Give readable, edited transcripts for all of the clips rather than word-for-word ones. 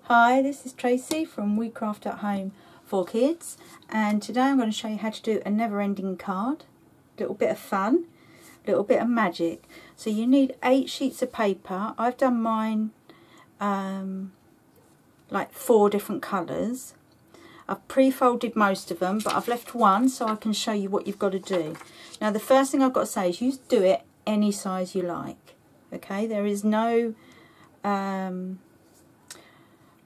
Hi, this is Tracy from We Craft at Home for Kids, and today I'm going to show you how to do a never-ending card. A little bit of fun, a little bit of magic. So you need 8 sheets of paper. I've done mine like 4 different colours. I've pre-folded most of them, but I've left one so I can show you what you've got to do. Now the first thing I've got to say is you do it any size you like. Okay, there is no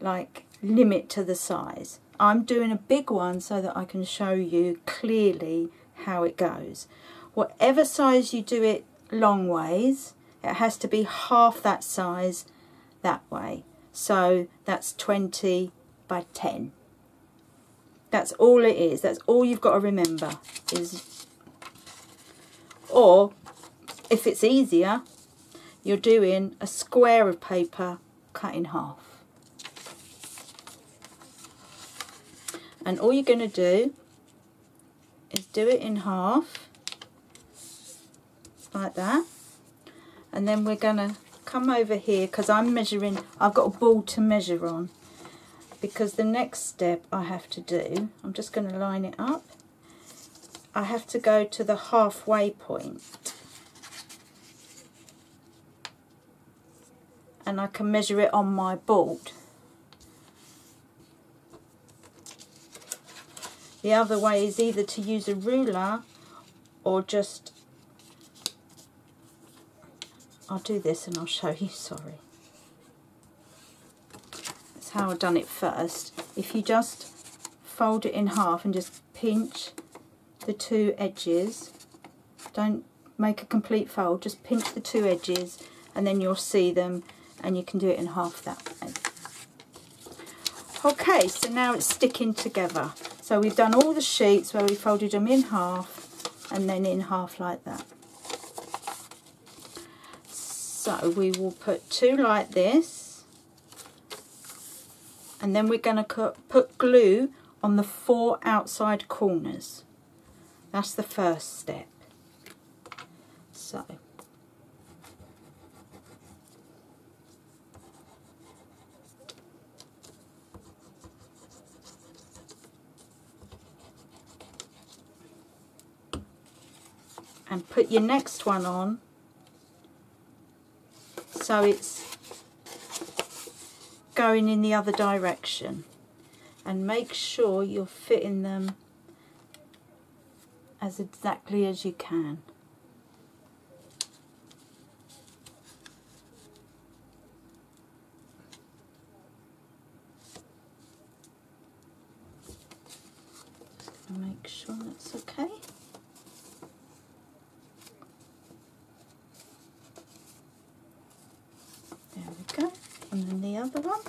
like limit to the size. I'm doing a big one so that I can show you clearly how it goes. Whatever size you do it long ways, it has to be half that size that way. So that's 20 by 10. That's all it is. That's all you've got to remember. Or if it's easier, you're doing a square of paper cut in half. And all you're going to do is do it in half, like that. And then we're going to come over here, because I'm measuring, I've got a ball to measure on. Because the next step I have to do, I'm just going to line it up. I have to go to the halfway point. And I can measure it on my board. The other way is either to use a ruler or just, I'll do this and I'll show you, sorry. That's how I've done it first. If you just fold it in half and just pinch the 2 edges, don't make a complete fold, just pinch the 2 edges and then you'll see them and you can do it in half that way. Okay, so now it's sticking together. So we've done all the sheets where we folded them in half and then in half like that. So we will put 2 like this, and then we're going to put glue on the 4 outside corners. That's the first step. So and put your next one on so it's going in the other direction, and make sure you're fitting them as exactly as you can. Make sure that's okay. There we go, and then the other one.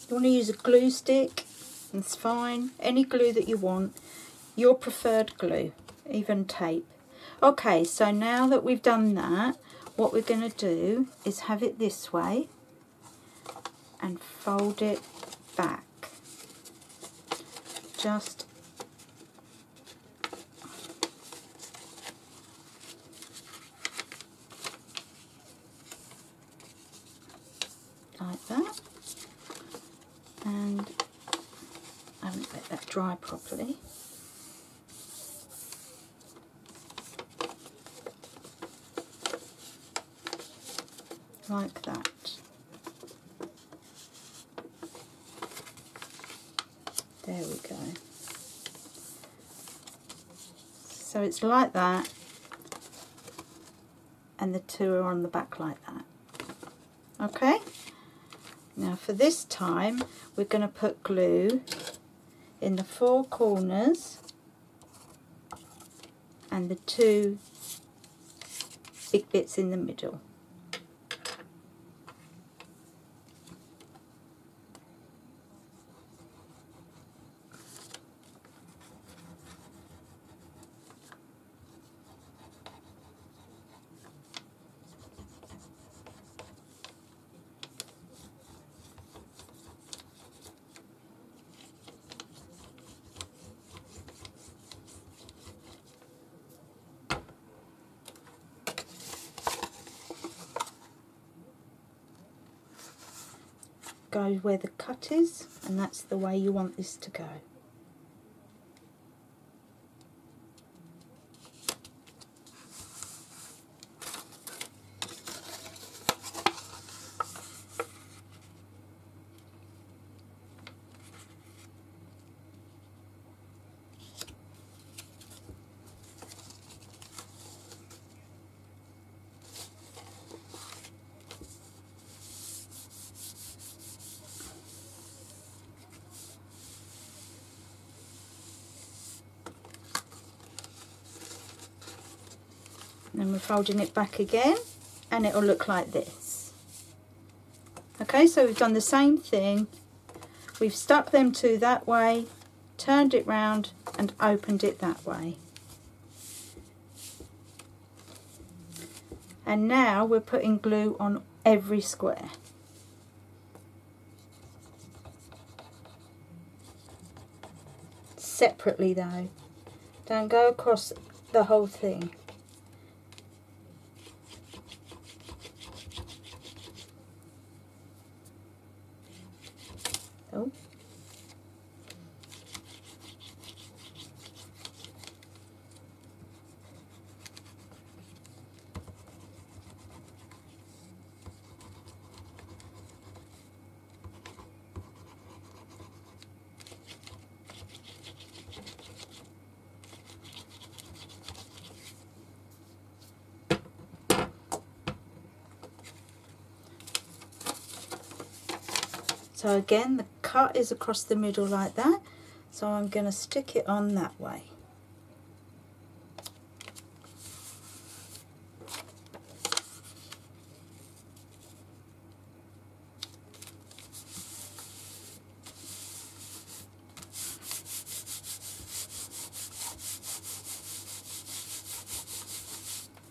You want to use a glue stick, that's fine, any glue that you want, your preferred glue, even tape. Okay, so now that we've done that, what we're going to do is have it this way and fold it back. Just like that. And I haven't let that dry properly. Like that. There we go. So it's like that, and the 2 are on the back like that. Okay? Now for this time, we're going to put glue in the 4 corners and the 2 big bits in the middle. go where the cut is, and that's the way you want this to go. Then we're folding it back again, and it'll look like this. Okay, so we've done the same thing. We've stuck them two that way, turned it round and opened it that way. And now we're putting glue on every square. Separately though, don't go across the whole thing. Oh. So again, the cut is across the middle like that, so I'm going to stick it on that way.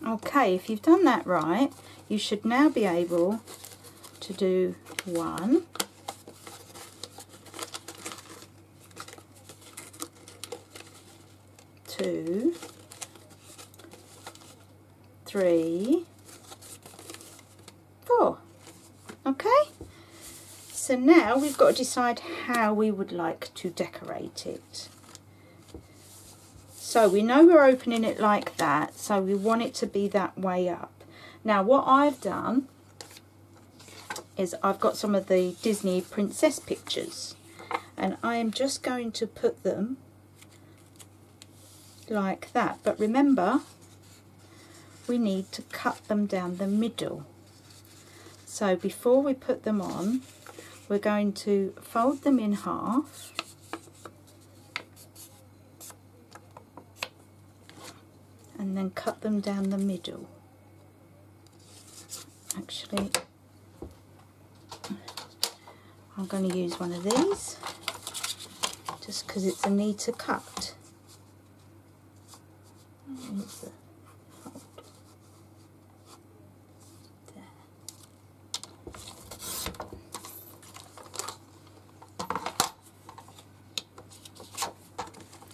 Okay, if you've done that right, you should now be able to do 1, 2, 3, 4. Okay, so now we've got to decide how we would like to decorate it. So we know we're opening it like that, so we want it to be that way up. Now what I've done is I've got some of the Disney princess pictures, and I am just going to put them like that. But remember, we need to cut them down the middle. So before we put them on, we're going to fold them in half, and then cut them down the middle. Actually, I'm going to use one of these just because it's a neater cut.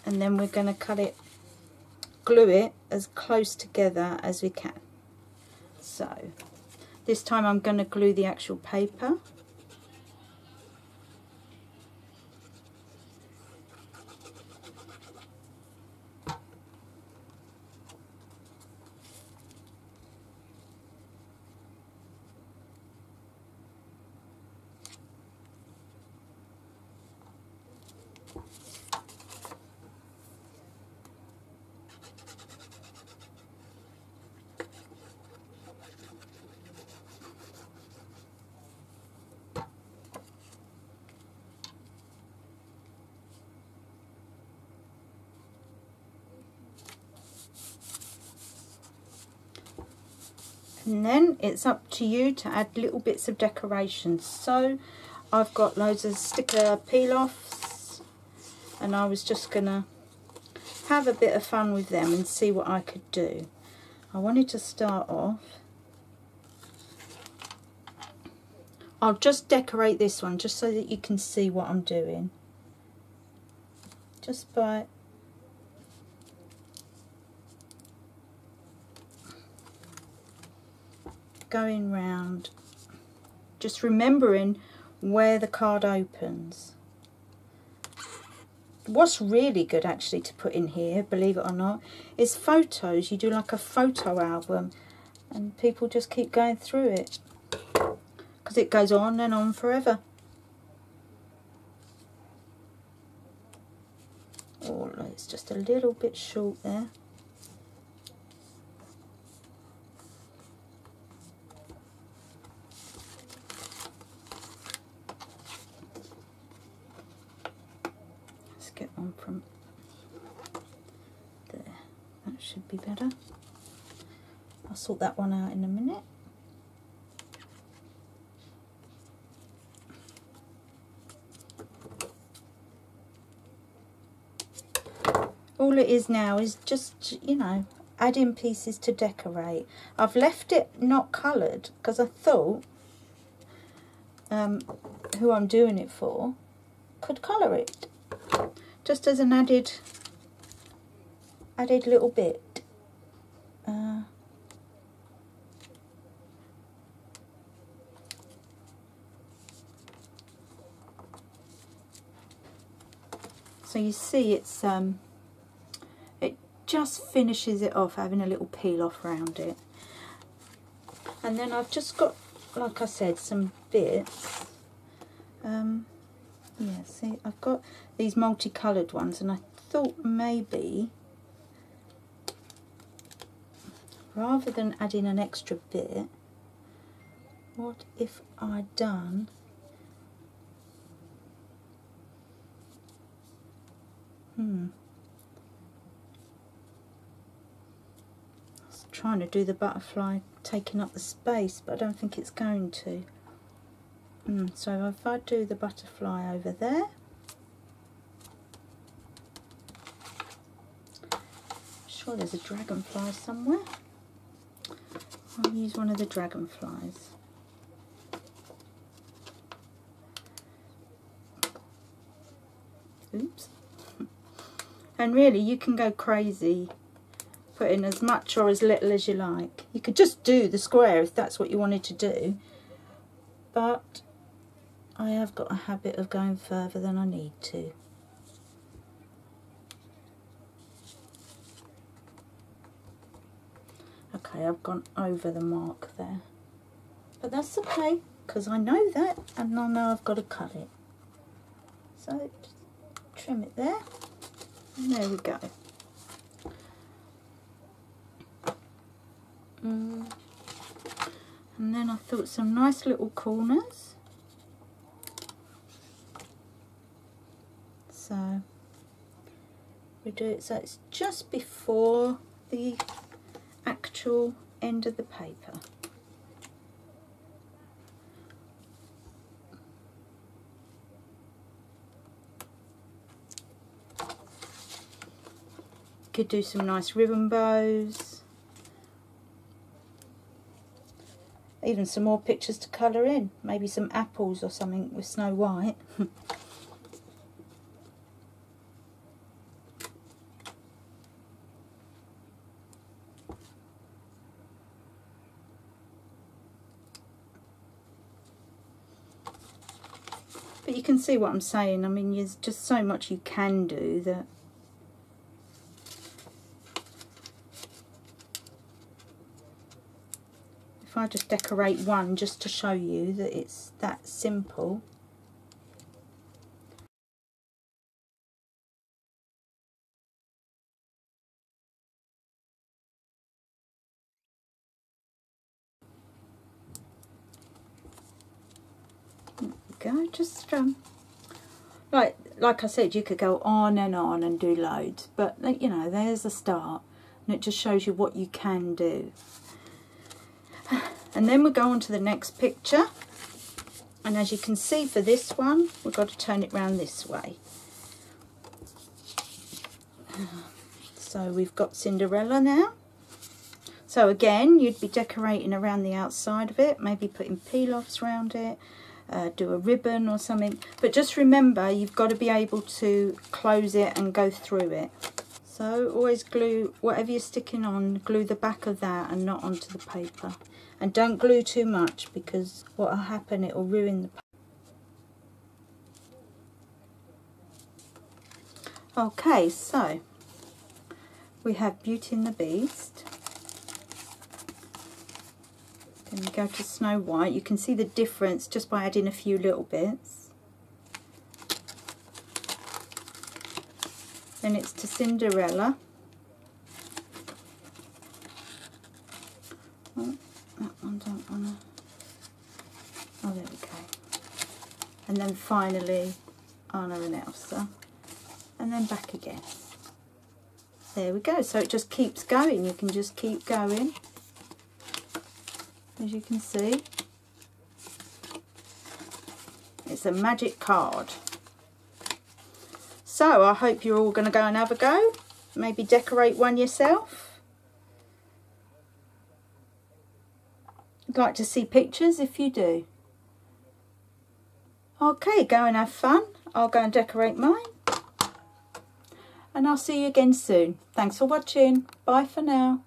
And then we're going to glue it as close together as we can. So this time I'm going to glue the actual paper. And then it's up to you to add little bits of decoration. So I've got loads of sticker peel-offs, and I was just gonna have a bit of fun with them and see what I could do. I wanted to start off, I'll just decorate this one just so that you can see what I'm doing, just by going round, just remembering where the card opens. What's really good actually to put in here, believe it or not, is photos. You do like a photo album and people just keep going through it because it goes on and on forever. Oh, it's just a little bit short there. Let's get one from there. That should be better. I'll sort that one out in a minute. All it is now is just, you know, adding pieces to decorate. I've left it not coloured because I thought who I'm doing it for could colour it, just as an added little bit. So you see it's it just finishes it off, having a little peel off around it. And then I've just got, like I said, some bits. Yeah, see, I've got these multicoloured ones, and I thought maybe rather than adding an extra bit, what if I'd done I was trying to do the butterfly taking up the space, but I don't think it's going to. So if I do the butterfly over there, sure there's a dragonfly somewhere. I'll use one of the dragonflies. Oops. And really you can go crazy, put in as much or as little as you like. You could just do the square if that's what you wanted to do, but I have got a habit of going further than I need to. Okay, I've gone over the mark there, but that's okay because I know that and I know I've got to cut it. So just trim it there, and there we go. And then I thought some nice little corners. So we do it so it's just before the actual end of the paper. Could do some nice ribbon bows. Even some more pictures to colour in. Maybe some apples or something with Snow White. But you can see what I'm saying. I mean, there's just so much you can do that. If I just decorate one just to show you that it's that simple. There we go, just like I said, you could go on and do loads, but you know, there's a start, and it just shows you what you can do. And then we go on to the next picture, and as you can see for this one, we've got to turn it round this way. So we've got Cinderella now. So again, you'd be decorating around the outside of it, maybe putting peel-offs around it, do a ribbon or something. But just remember, you've got to be able to close it and go through it. So always glue whatever you're sticking on, glue the back of that and not onto the paper. And don't glue too much, because what will happen, it will ruin the paper. Okay, so we have Beauty and the Beast. Then we go to Snow White. You can see the difference just by adding a few little bits. Then it's to Cinderella. Oh, that one don't wanna. Oh, there we go. And then finally Anna and Elsa. And then back again. There we go. So it just keeps going. You can just keep going. As you can see. It's a magic card. So I hope you're all going to go and have a go. Maybe decorate one yourself. I'd like to see pictures if you do. Okay, go and have fun. I'll go and decorate mine. And I'll see you again soon. Thanks for watching. Bye for now.